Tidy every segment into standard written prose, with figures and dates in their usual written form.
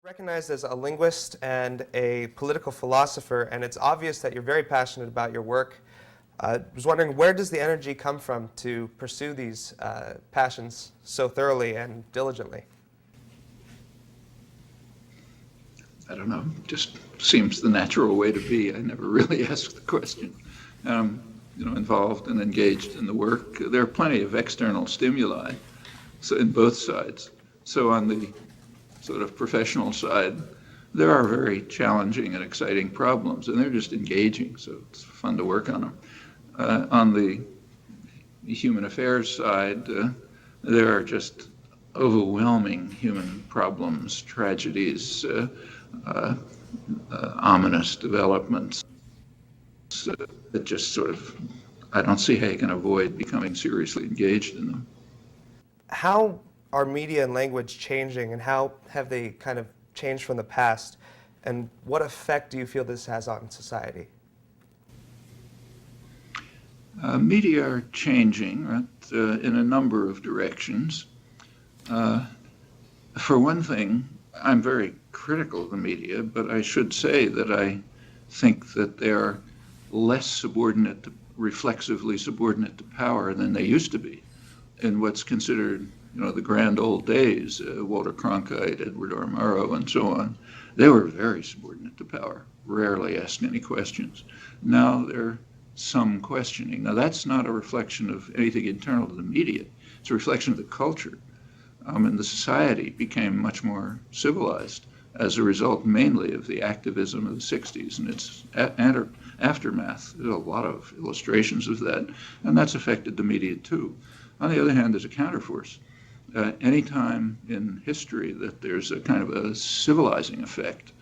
Recognized as a linguist and a political philosopher, and it's obvious that you're very passionate about your work. I was wondering, where does the energy come from to pursue these passions so thoroughly and diligently? I don't know, just seems the natural way to be. I never really asked the question. Involved and engaged in the work. There are plenty of external stimuli, so in both sides. So on the sort of professional side, there are very challenging and exciting problems, and they're just engaging, so it's fun to work on them. On the human affairs side, there are just overwhelming human problems, tragedies, ominous developments that just sort of, I don't see how you can avoid becoming seriously engaged in them. How are media and language changing, and how have they kind of changed from the past? And what effect do you feel this has on society? Media are changing, right, in a number of directions. For one thing, I'm very critical of the media, but I should say that I think that they are less subordinate, reflexively subordinate to power than they used to be in what's considered, the grand old days, Walter Cronkite, Edward R. Murrow, and so on. They were very subordinate to power, rarely asked any questions. Now there's some questioning. Now that's not a reflection of anything internal to the media. It's a reflection of the culture. And the society became much more civilized as a result mainly of the activism of the 60s and its aftermath. There's a lot of illustrations of that, and that's affected the media too. On the other hand, there's a counterforce. Anytime in history that there's a kind of a civilizing effect,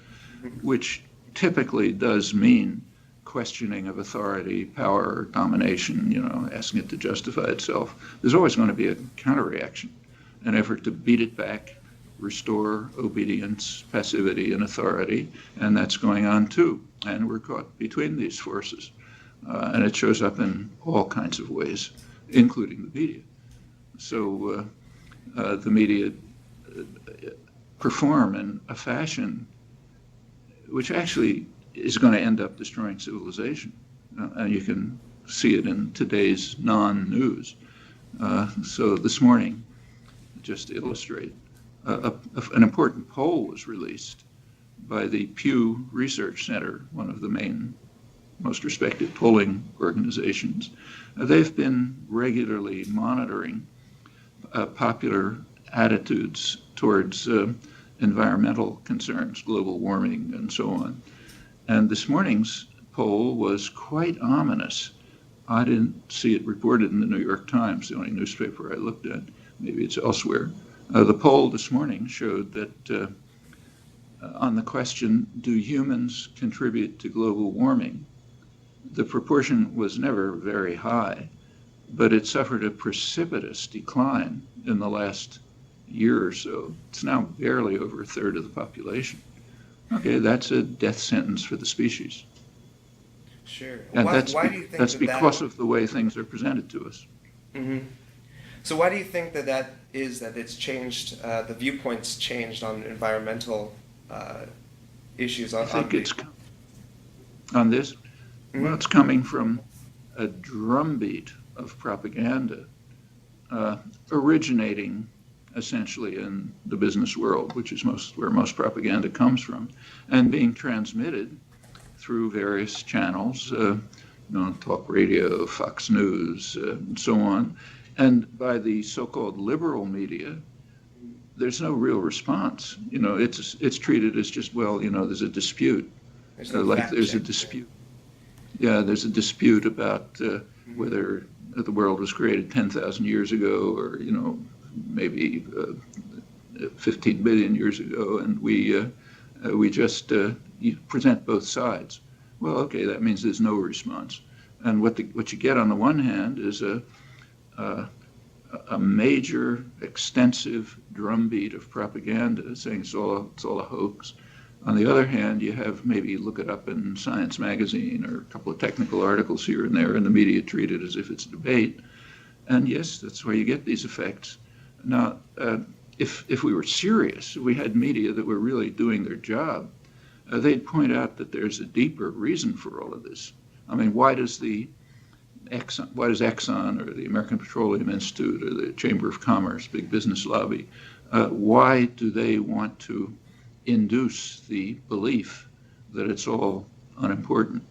which typically does mean questioning of authority, power, domination, asking it to justify itself, there's always going to be a counterreaction, an effort to beat it back, restore obedience, passivity, and authority, and that's going on too. And we're caught between these forces. And it shows up in all kinds of ways, including the media. So the media perform in a fashion which actually is going to end up destroying civilization. And you can see it in today's non-news. So this morning, just to illustrate, an important poll was released by the Pew Research Center, one of the main, most respected polling organizations. They've been regularly monitoring popular attitudes towards environmental concerns, global warming, and so on. And this morning's poll was quite ominous. I didn't see it reported in the New York Times, the only newspaper I looked at. Maybe it's elsewhere. The poll this morning showed that on the question, do humans contribute to global warming? The proportion was never very high, but it suffered a precipitous decline in the last year or so. It's now barely over a third of the population. Okay, that's a death sentence for the species. Sure. And why do you think that's because of the way things are presented to us. Mm-hmm. So why do you think that it's changed, the viewpoints changed on environmental issues? I think it's on this. Mm-hmm. Well, it's coming from a drumbeat of propaganda originating essentially in the business world, which is where most propaganda comes from, and being transmitted through various channels, talk radio, Fox News, and so on. And by the so-called liberal media, there's no real response. It's treated as just, there's a dispute. There's a dispute. Yeah, there's a dispute about whether the world was created 10,000 years ago or, maybe 15 billion years ago, and we just present both sides. Well, okay, that means there's no response. And what you get on the one hand is a major, extensive drumbeat of propaganda saying it's all a hoax. On the other hand, you have maybe look it up in Science magazine or a couple of technical articles here and there, and the media treat it as if it's a debate. And yes, that's where you get these effects. Now, if we were serious, if we had media that were really doing their job, they'd point out that there's a deeper reason for all of this. I mean, why does Exxon or the American Petroleum Institute or the Chamber of Commerce, big business lobby, why do they want to induce the belief that it's all unimportant?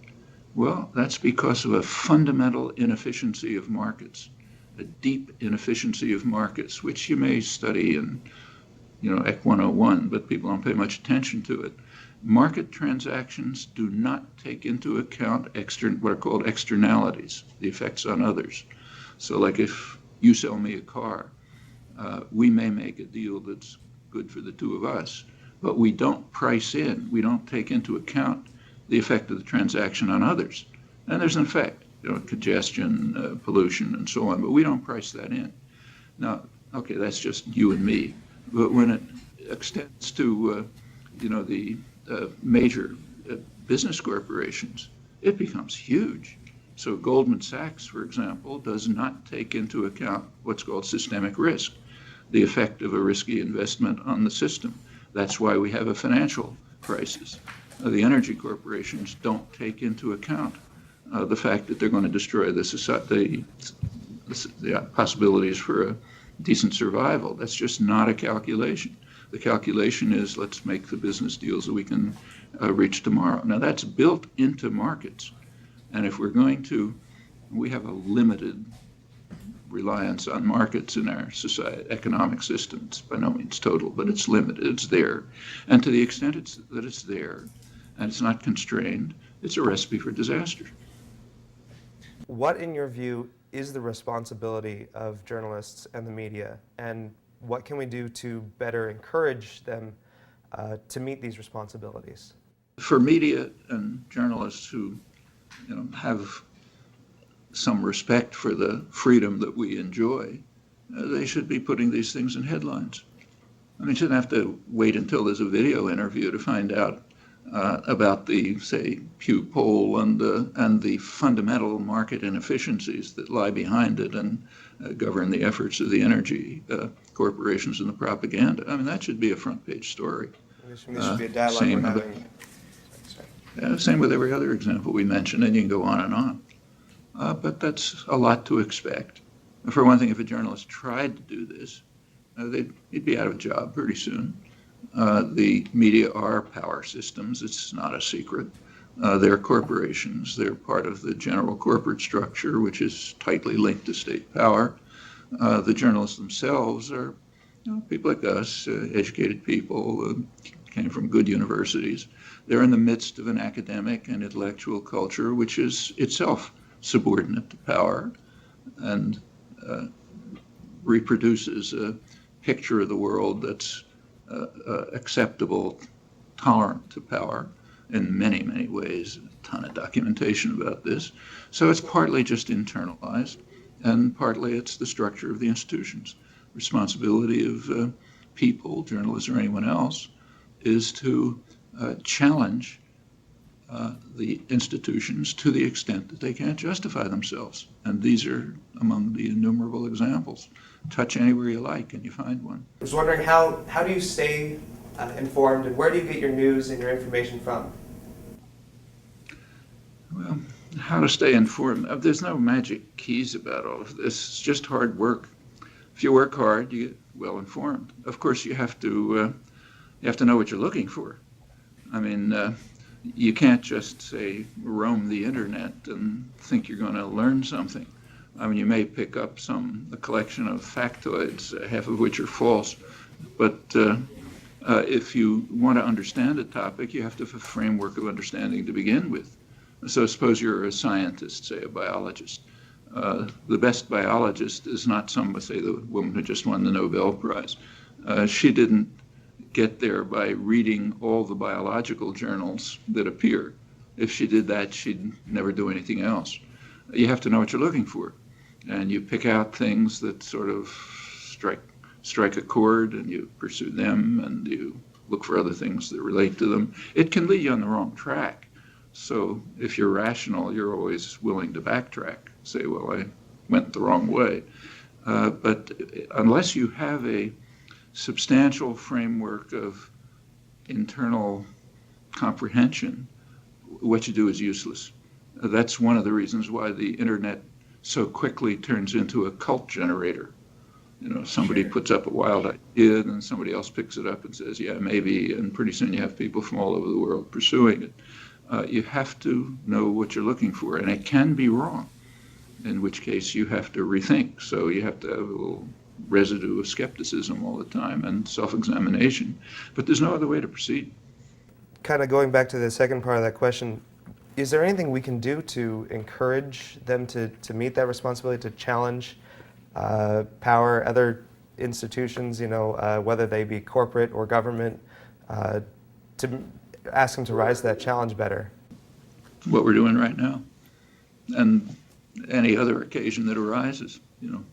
Well, that's because of a fundamental inefficiency of markets, a deep inefficiency of markets, which you may study in, Ec 101, but people don't pay much attention to it. Market transactions do not take into account what are called externalities, the effects on others. So like if you sell me a car, we may make a deal that's good for the two of us, but we don't we don't take into account the effect of the transaction on others. And there's an effect, congestion, pollution, and so on, but we don't price that in. Now, okay, that's just you and me, but when it extends to, the major business corporations, it becomes huge. So Goldman Sachs, for example, does not take into account what's called systemic risk, the effect of a risky investment on the system. That's why we have a financial crisis. The energy corporations don't take into account the fact that they're going to destroy the possibilities for a decent survival. That's just not a calculation. The calculation is, let's make the business deals that we can reach tomorrow. Now, that's built into markets. And if we have a limited reliance on markets in our economic system. It's by no means total, but it's limited. It's there. And to the extent that it's there and it's not constrained, it's a recipe for disaster. What, in your view, is the responsibility of journalists and the media, and what can we do to better encourage them to meet these responsibilities? For media and journalists who have some respect for the freedom that we enjoy, they should be putting these things in headlines. I mean, you shouldn't have to wait until there's a video interview to find out about the, say, Pew poll and the fundamental market inefficiencies that lie behind it and govern the efforts of the energy corporations and the propaganda. I mean, that should be a front page story. This should be a dialogue we're having. Same with every other example we mentioned, and you can go on and on. But that's a lot to expect. For one thing, if a journalist tried to do this, he'd be out of a job pretty soon. The media are power systems. It's not a secret. They're corporations. They're part of the general corporate structure, which is tightly linked to state power. The journalists themselves are people like us, educated people, came from good universities. They're in the midst of an academic and intellectual culture, which is itself subordinate to power and reproduces a picture of the world that's acceptable, tolerant to power in many, many ways. A ton of documentation about this. So it's partly just internalized, and partly it's the structure of the institutions. Responsibility of people, journalists or anyone else, is to challenge the institutions to the extent that they can't justify themselves. And these are among the innumerable examples. Touch anywhere you like and you find one. I was wondering, how do you stay informed, and where do you get your news and your information from? Well, how to stay informed. There's no magic keys about all of this. It's just hard work. If you work hard, you get well informed. Of course, you have to know what you're looking for. I mean, you can't just say roam the internet and think you're going to learn something. I mean, you may pick up a collection of factoids, half of which are false, but if you want to understand a topic, you have to have a framework of understanding to begin with. So suppose you're a scientist, say a biologist. The best biologist is not say the woman who just won the Nobel Prize. She didn't get there by reading all the biological journals that appear. If she did that, she'd never do anything else. You have to know what you're looking for. And you pick out things that sort of strike a chord, and you pursue them, and you look for other things that relate to them. It can lead you on the wrong track. So if you're rational, you're always willing to backtrack, say, well, I went the wrong way. But unless you have a substantial framework of internal comprehension, what you do is useless. That's one of the reasons why the internet so quickly turns into a cult generator. You know, somebody puts up a wild idea, and somebody else picks it up and says, yeah, maybe, and pretty soon you have people from all over the world pursuing it. You have to know what you're looking for, and it can be wrong, in which case you have to rethink. So you have to have a little residue of skepticism all the time and self-examination, but there's no other way to proceed. Kind of going back to the second part of that question, is there anything we can do to encourage them to meet that responsibility, to challenge power, other institutions, you know, whether they be corporate or government, to ask them to rise to that challenge better? What we're doing right now, and any other occasion that arises, you know.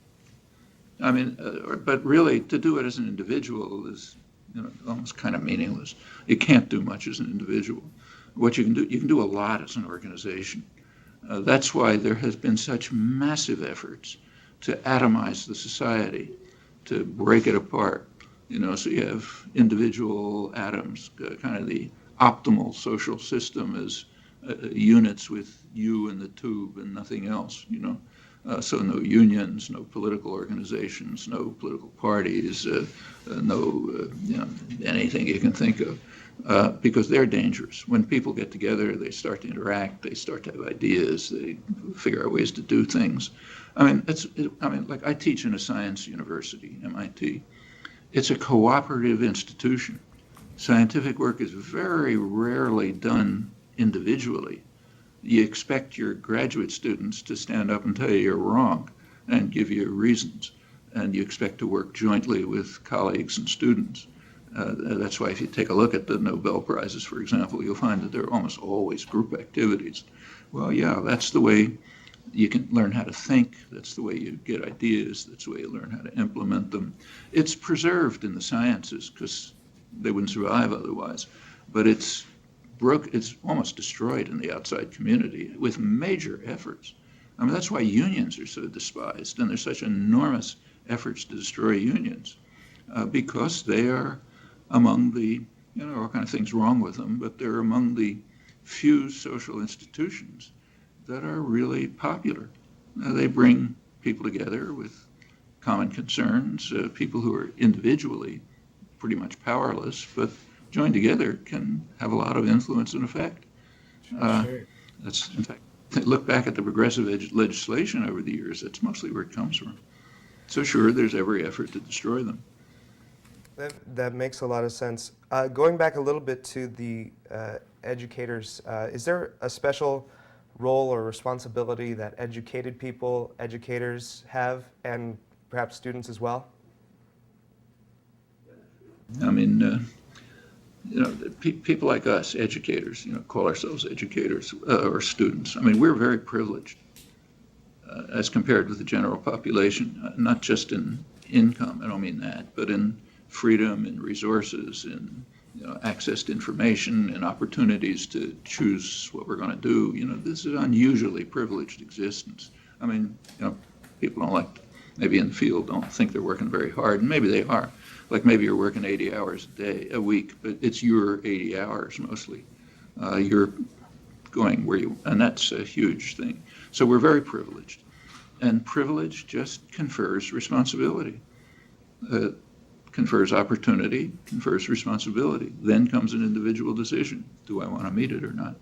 I mean, but really, to do it as an individual is, you know, almost kind of meaningless. You can't do much as an individual. What you can do a lot as an organization. That's why there has been such massive efforts to atomize the society, to break it apart. You know, so you have individual atoms, kind of the optimal social system as units with you in the tube and nothing else, you know. So no unions, no political organizations, no political parties, no you know, anything you can think of, because they're dangerous. When people get together, they start to interact, they start to have ideas, they figure out ways to do things. I mean, like I teach in a science university, MIT. It's a cooperative institution. Scientific work is very rarely done individually. You expect your graduate students to stand up and tell you you're wrong and give you reasons. And you expect to work jointly with colleagues and students. That's why if you take a look at the Nobel Prizes, for example, you'll find that they're almost always group activities. Well, yeah, that's the way you can learn how to think. That's the way you get ideas. That's the way you learn how to implement them. It's preserved in the sciences because they wouldn't survive otherwise. But it's almost destroyed in the outside community with major efforts. I mean, that's why unions are so despised, and there's such enormous efforts to destroy unions, because they are among the, you know, all kind of things wrong with them, but they're among the few social institutions that are really popular. They bring people together with common concerns, people who are individually pretty much powerless, but joined together can have a lot of influence and effect. Sure. That's, in fact, look back at the progressive legislation over the years, that's mostly where it comes from. So sure, there's every effort to destroy them. That makes a lot of sense. Going back a little bit to the educators, is there a special role or responsibility that educated people, educators have, and perhaps students as well? I mean, you know, people like us, educators, you know, call ourselves educators or students. I mean, we're very privileged as compared with the general population, not just in income, I don't mean that, but in freedom, in resources, in, you know, access to information and opportunities to choose what we're going to do. You know, this is an unusually privileged existence. I mean, you know, people don't like, maybe in the field, don't think they're working very hard, and maybe they are. Like maybe you're working 80 hours a week, but it's your 80 hours mostly. You're going where you, and that's a huge thing. So we're very privileged. And privilege just confers responsibility. Confers opportunity, confers responsibility. Then comes an individual decision. Do I want to meet it or not?